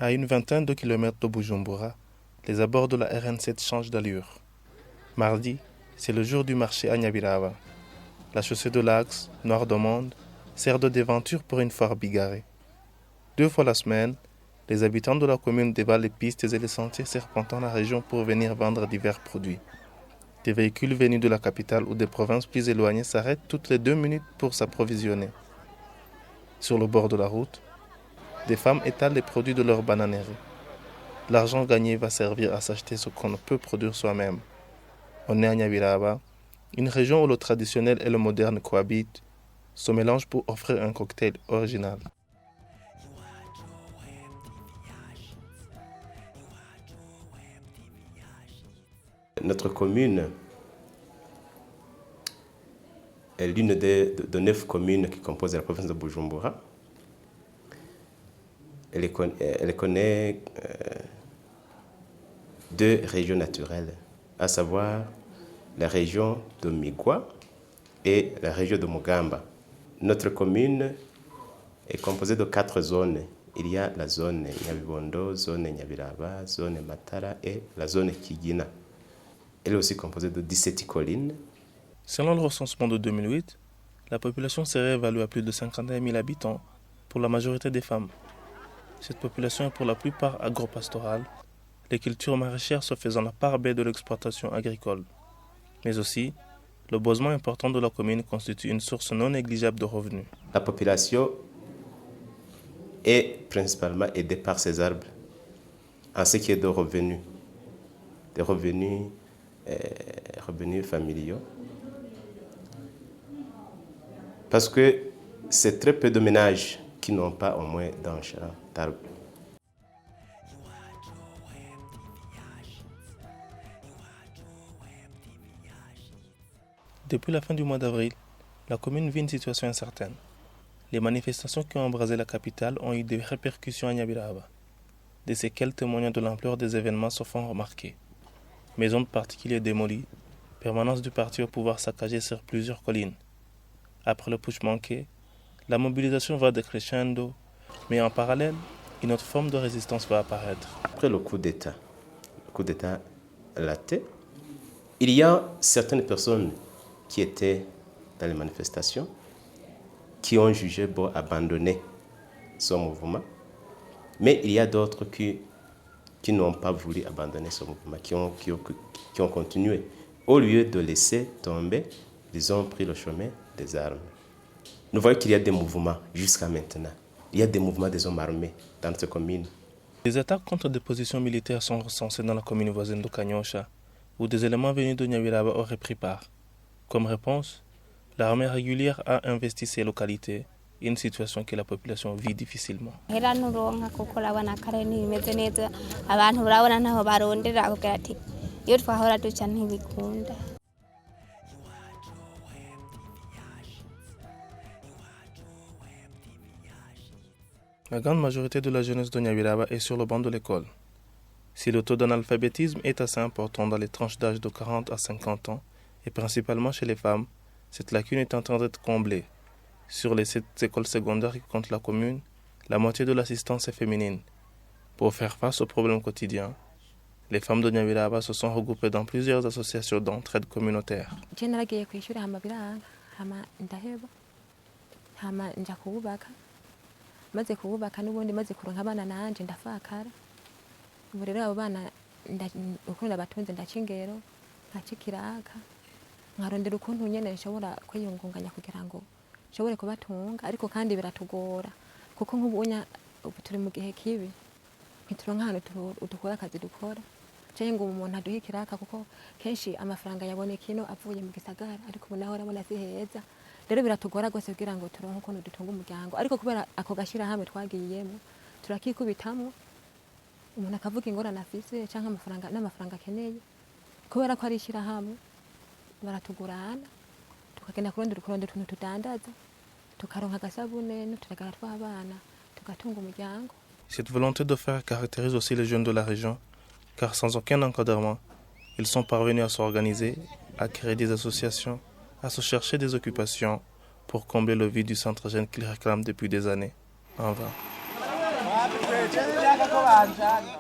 À une vingtaine de kilomètres de Bujumbura, les abords de la RN7 changent d'allure. Mardi, c'est le jour du marché à Nyabiraba. La chaussée de l'Axe, noire de monde, sert de déventure pour une foire bigarrée. 2 fois la semaine, les habitants de la commune dévalent les pistes et les sentiers serpentant la région pour venir vendre divers produits. Des véhicules venus de la capitale ou des provinces plus éloignées s'arrêtent toutes les 2 minutes pour s'approvisionner. Sur le bord de la route, des femmes étalent les produits de leur bananerie. L'argent gagné va servir à s'acheter ce qu'on ne peut produire soi-même. On est à Nyabiraba, une région où le traditionnel et le moderne cohabitent, se mélangent pour offrir un cocktail original. Notre commune est l'une de 9 communes qui composent la province de Bujumbura. Elle connaît 2 régions naturelles, à savoir la région de Migwa et la région de Mugamba. Notre commune est composée de 4 zones. Il y a la zone Nyabibondo, zone Nyabiraba, zone Matara et la zone Kigina. Elle est aussi composée de 17 collines. Selon le recensement de 2008, la population serait évaluée à plus de 51 000 habitants, pour la majorité des femmes. Cette population est pour la plupart agro-pastorale, les cultures maraîchères se faisant la part belle de l'exploitation agricole. Mais aussi, le boisement important de la commune constitue une source non négligeable de revenus. La population est principalement aidée par ces arbres en ce qui est de revenus, des revenus familiaux. Parce que c'est très peu de ménages qui n'ont pas au moins d'un champ d'arbres. Depuis la fin du mois d'avril, la commune vit une situation incertaine. Les manifestations qui ont embrasé la capitale ont eu des répercussions à Nyabiraba. Des séquelles témoignant de l'ampleur des événements se font remarquer. Maisons de particuliers démolies, permanence du parti au pouvoir saccagée sur plusieurs collines. Après le putsch manqué, la mobilisation va décrescendo, mais en parallèle, une autre forme de résistance va apparaître. Après le coup d'État laté, il y a certaines personnes qui étaient dans les manifestations qui ont jugé bon abandonner ce mouvement, mais il y a d'autres qui n'ont pas voulu abandonner ce mouvement, qui ont continué. Au lieu de laisser tomber, ils ont pris le chemin des armes. Nous voyons qu'il y a des mouvements jusqu'à maintenant. Il y a des mouvements des hommes armés dans notre commune. Des attaques contre des positions militaires sont recensées dans la commune voisine de Kanyosha, où des éléments venus de Nyabiraba auraient pris part. Comme réponse, l'armée régulière a investi ces localités, une situation que la population vit difficilement. La grande majorité de la jeunesse de Nyabiraba est sur le banc de l'école. Si le taux d'analphabétisme est assez important dans les tranches d'âge de 40 à 50 ans, et principalement chez les femmes, cette lacune est en train d'être comblée. Sur les 7 écoles secondaires qui comptent la commune, la moitié de l'assistance est féminine. Pour faire face aux problèmes quotidiens, les femmes de Nyabiraba se sont regroupées dans plusieurs associations d'entraide communautaire. maze kubaka n'ubundi maze kuronka abana nanje ndafakara ubu rero abo bana ukunda batunze ndacingero nkacikiraka nkarondera ukuntu nyene nshobora kwiyungunganya kugira ngo nshobore kubatunga ariko kandi biratugora kuko nk'ubunya turi mu gihe kibi ntituronka ahantu dukora akazi dukora cyangwa ngo umuntu aduhe kiraka kuko kenshi amafaranga yaboneka ino avuye mu gisagara ariko ubu naho urabona si heza rero biratugora gose kugira ngo turonke ukuntu dutunga umuryango ariko kubera ako gashira hamwe twagiyemo turakikubitamo umuntu akavuga ingorane afise cyangwa n'amafaranga akeneye kubera ko ari shira hamwe baratugurana tukagenda kurondera utuntu tudandaza tukaronka agasabune n'uturagara tw'abana tugatunga umuryango. Cette volonté de faire caractérise aussi les jeunes de la région, car sans aucun encadrement, ils sont parvenus à s'organiser, à créer des associations, à se chercher des occupations pour combler le vide du centre jeune qu'ils réclament depuis des années, en vain. badukwece nshaka ko banjana